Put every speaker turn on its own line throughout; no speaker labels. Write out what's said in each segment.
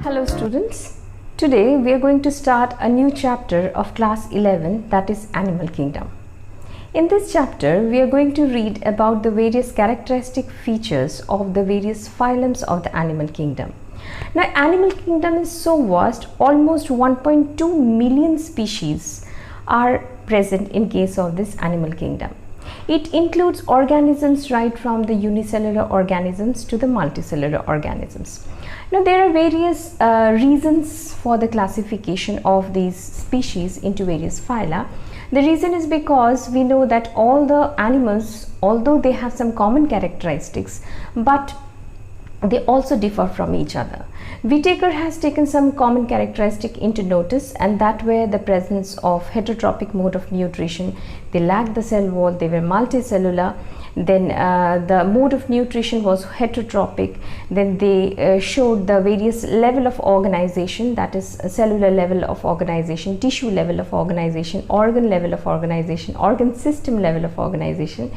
Hello students, today we are going to start a new chapter of class 11, that is Animal Kingdom. In this chapter we are going to read about the various characteristic features of the various phylums of the animal kingdom. Now animal kingdom is so vast, almost 1.2 million species are present in case of this animal kingdom. It includes organisms right from the unicellular organisms to the multicellular organisms. Now there are various reasons for the classification of these species into various phyla. The reason is because we know that all the animals, although they have some common characteristics, but they also differ from each other. Whitaker has taken some common characteristic into notice, and that were the presence of heterotrophic mode of nutrition. They lacked the cell wall, they were multicellular. Then the mode of nutrition was heterotrophic. Then they showed the various level of organization, that is cellular level of organization, tissue level of organization, organ level of organization, organ system level of organization.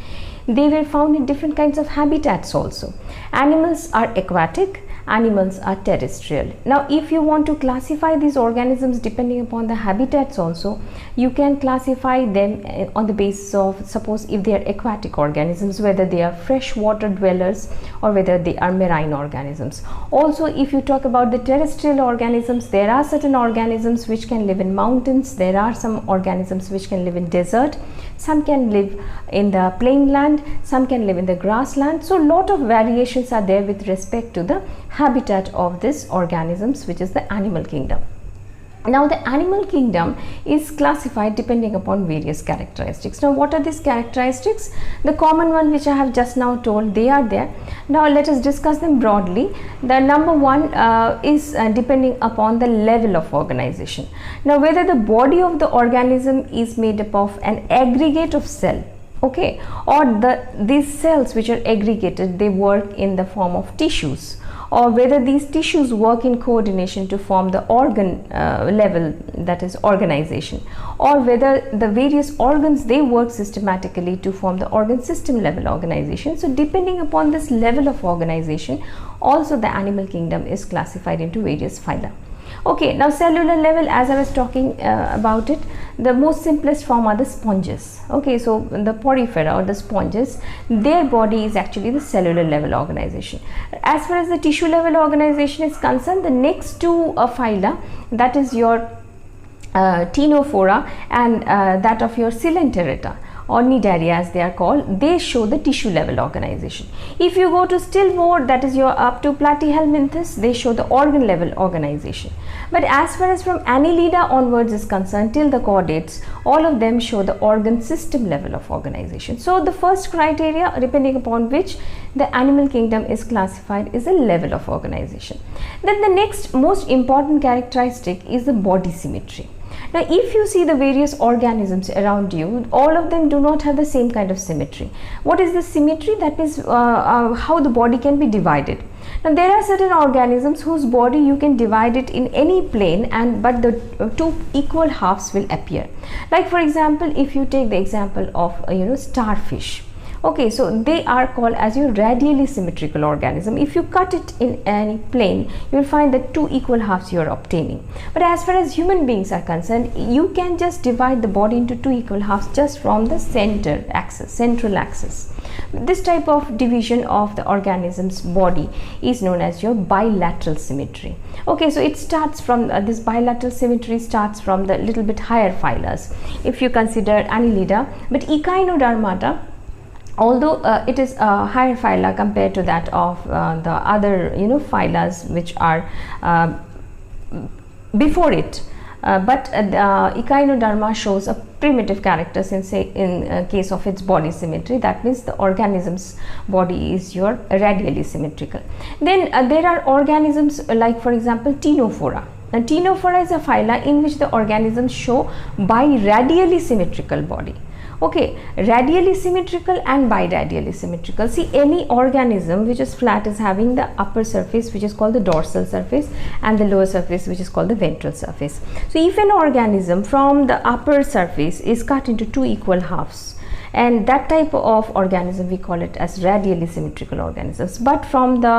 They were found in different kinds of habitats also. Animals are aquatic, animals are terrestrial. Now if you want to classify these organisms depending upon the habitats also, you can classify them on the basis of, suppose if they are aquatic organisms, whether they are freshwater dwellers or whether they are marine organisms. Also if you talk about the terrestrial organisms, there are certain organisms which can live in mountains, there are some organisms which can live in desert, some can live in the plain land, some can live in the grassland. So lot of variations are there with respect to the habitat of these organisms, which is the animal kingdom. Now the animal kingdom is classified depending upon various characteristics. Now what are these characteristics? The common one which I have just now told, they are there. Now let us discuss them broadly. The number one is depending upon the level of organization. Now whether the body of the organism is made up of an aggregate of cell, okay, or these cells which are aggregated, they work in the form of tissues, or whether these tissues work in coordination to form the organ level, that is organization, or whether the various organs, they work systematically to form the organ system level organization. So depending upon this level of organization, also the animal kingdom is classified into various phyla. Okay, now cellular level, as I was talking about it, the most simplest form are the sponges. Okay, so the porifera or the sponges, their body is actually the cellular level organization. As far as the tissue level organization is concerned, the next two phyla, that is your Ctenophora and that of your Coelenterata or Cnidaria as they are called, they show the tissue level organization. If you go to still more, that is your up to Platyhelminthes, they show the organ level organization. But as far as from Annelida onwards is concerned till the chordates, all of them show the organ system level of organization. So the first criteria depending upon which the animal kingdom is classified is the level of organization. Then the next most important characteristic is the body symmetry. Now if you see the various organisms around you, all of them do not have the same kind of symmetry. What is the symmetry? That is how the body can be divided. Now there are certain organisms whose body you can divide it in any plane, and but the two equal halves will appear. Like for example, if you take the example of starfish. Okay, so they are called as your radially symmetrical organism. If you cut it in any plane, you will find that two equal halves you are obtaining. But as far as human beings are concerned, you can just divide the body into two equal halves just from the central axis. This type of division of the organism's body is known as your bilateral symmetry. Okay, so it starts from this bilateral symmetry starts from the little bit higher phyla. If you consider Annelida, but Echinodermata, although it is a higher phyla compared to that of the other phyla which are before it, but Echinoderma shows a primitive character since in case of its body symmetry. That means the organism's body is your radially symmetrical. Then there are organisms like for example Ctenophora. Now Ctenophora is a phyla in which the organisms show biradially symmetrical body. Okay, radially symmetrical and biradially symmetrical. See, any organism which is flat is having the upper surface which is called the dorsal surface and the lower surface which is called the ventral surface. So if an organism from the upper surface is cut into two equal halves and that type of organism we call it as radially symmetrical organisms. But from the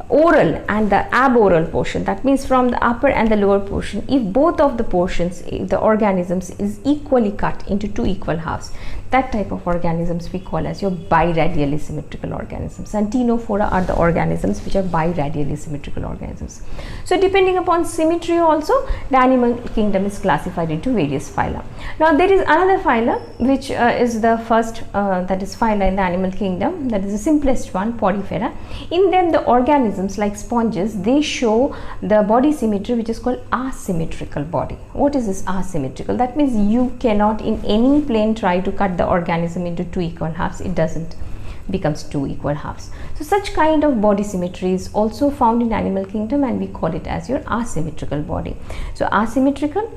oral and the aboral portion, that means from the upper and the lower portion, if both of the portions, if the organisms is equally cut into two equal halves, that type of organisms we call as your biradially symmetrical organisms, and ctenophora are the organisms which are biradially symmetrical organisms. So depending upon symmetry also, the animal kingdom is classified into various phyla. Now there is another phyla which is the first, that is phyla in the animal kingdom, that is the simplest one, Porifera. In them the organisms like sponges, they show the body symmetry which is called asymmetrical body. What is this asymmetrical? That means you cannot in any plane try to cut the organism into two equal halves, it doesn't becomes two equal halves. So such kind of body symmetry is also found in animal kingdom, and we call it as your asymmetrical body. So asymmetrical,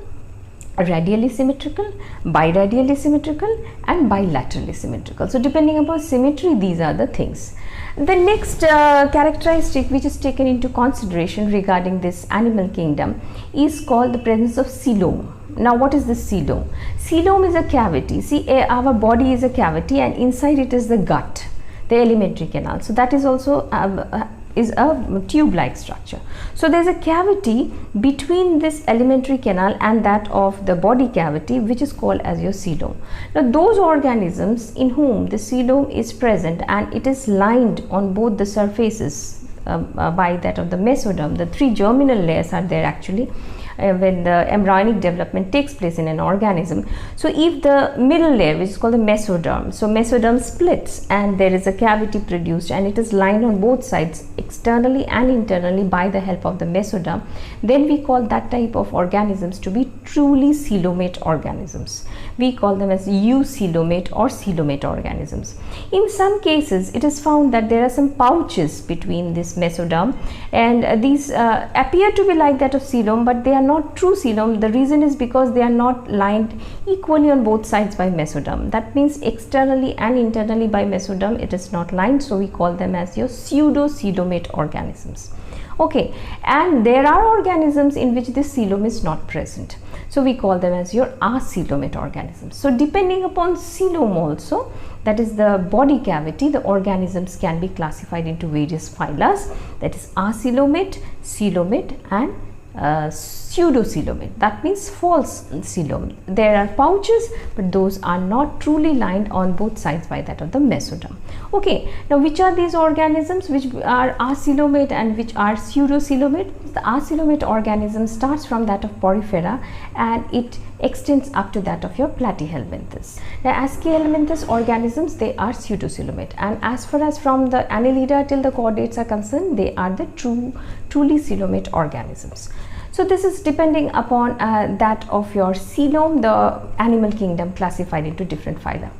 radially symmetrical, biradially symmetrical, and bilaterally symmetrical. So depending upon symmetry, these are the things. The next characteristic which is taken into consideration regarding this animal kingdom is called the presence of coelom. Now what is this coelom? Coelom is a cavity. See, our body is a cavity, and inside it is the gut, the alimentary canal. So that is also is a tube-like structure. So there is a cavity between this alimentary canal and that of the body cavity, which is called as your coelom. Now those organisms in whom the coelom is present and it is lined on both the surfaces by that of the mesoderm, the three germinal layers are there actually when the embryonic development takes place in an organism. So if the middle layer, which is called the mesoderm, so mesoderm splits and there is a cavity produced and it is lined on both sides externally and internally by the help of the mesoderm, then we call that type of organisms to be truly coelomate organisms. We call them as eucoelomate or coelomate organisms. In some cases it is found that there are some pouches between this mesoderm, and these appear to be like that of coelom, but they are not true coelom. The reason is because they are not lined equally on both sides by mesoderm. That means externally and internally by mesoderm it is not lined, so we call them as your pseudo coelomate organisms. Okay, and there are organisms in which this coelom is not present, so we call them as your acoelomate organisms. So depending upon coelom also, that is the body cavity, the organisms can be classified into various phyla, that is acoelomate, coelomate, and pseudocoelomate. That means false coelom. There are pouches, but those are not truly lined on both sides by that of the mesoderm. Okay, now which are these organisms which are acoelomate and which are pseudocoelomate? The acoelomate organism starts from that of Porifera and it extends up to that of your Platyhelminthes. Now Aschelminthes organisms, they are pseudocoelomate, and as far as from the Annelida till the chordates are concerned, they are the truly coelomate organisms. So this is depending upon that of your coelom, the animal kingdom classified into different phyla.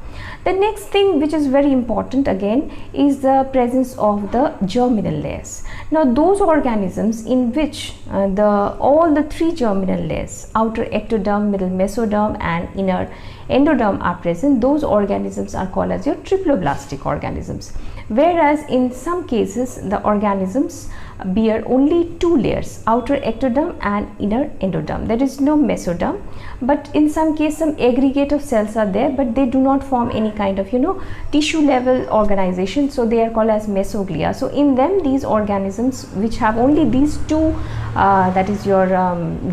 The next thing which is very important again is the presence of the germinal layers. Now those organisms in which all the three germinal layers, outer ectoderm, middle mesoderm and inner endoderm are present, those organisms are called as your triploblastic organisms. Whereas in some cases the organisms bear only two layers, outer ectoderm and inner endoderm. There is no mesoderm, but in some case some aggregate of cells are there, but they do not form any kind of tissue level organization, so they are called as mesoglia. So in them, these organisms which have only these two that is your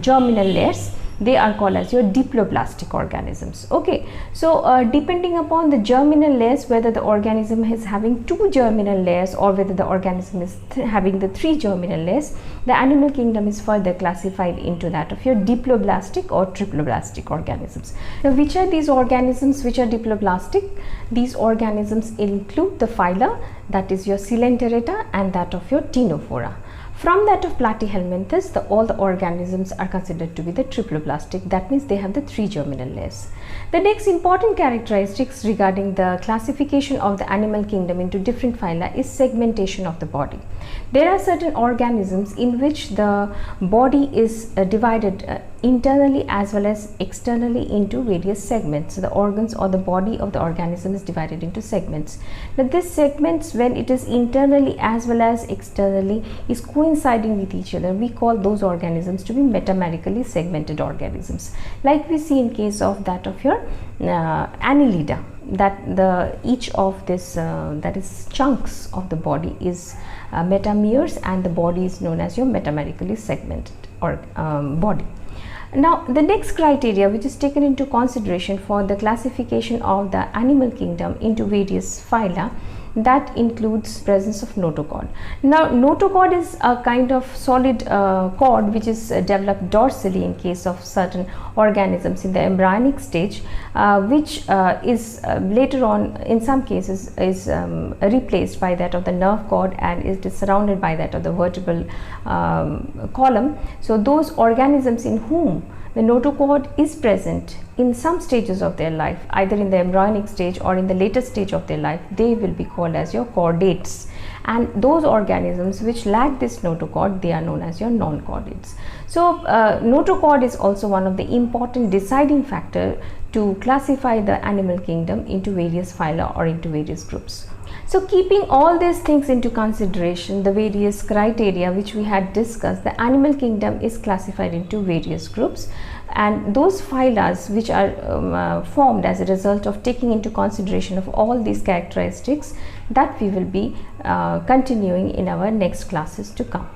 germinal layers, they are called as your diploblastic organisms. Okay, so depending upon the germinal layers, whether the organism is having two germinal layers or whether the organism is having the three germinal layers, the animal kingdom is further classified into that of your diploblastic or triploblastic organisms. Now which are these organisms which are diploblastic? These organisms include the phyla, that is your Coelenterata, and that of your Ctenophora. From that of Platyhelminthes, all the organisms are considered to be the triploblastic. That means they have the three germinal layers. The next important characteristics regarding the classification of the animal kingdom into different phyla is segmentation of the body. There are certain organisms in which the body is divided internally as well as externally into various segments. So the organs or the body of the organism is divided into segments. Now these segments, when it is internally as well as externally is coinciding with each other, we call those organisms to be metamerically segmented organisms, like we see in case of that of your Annelida. that each of this that is chunks of the body is metameres, and the body is known as your metamerically segmented or body. Now the next criteria which is taken into consideration for the classification of the animal kingdom into various phyla, that includes presence of notochord. Now notochord is a kind of solid cord which is developed dorsally in case of certain organisms in the embryonic stage, which is later on in some cases is replaced by that of the nerve cord, and it is surrounded by that of the vertebral column. So those organisms in whom the notochord is present in some stages of their life, either in the embryonic stage or in the later stage of their life, they will be called as your chordates, and those organisms which lack this notochord, they are known as your non-chordates. So notochord is also one of the important deciding factor to classify the animal kingdom into various phyla or into various groups. So keeping all these things into consideration, the various criteria which we had discussed, the animal kingdom is classified into various groups, and those phyla which are formed as a result of taking into consideration of all these characteristics, that we will be continuing in our next classes to come.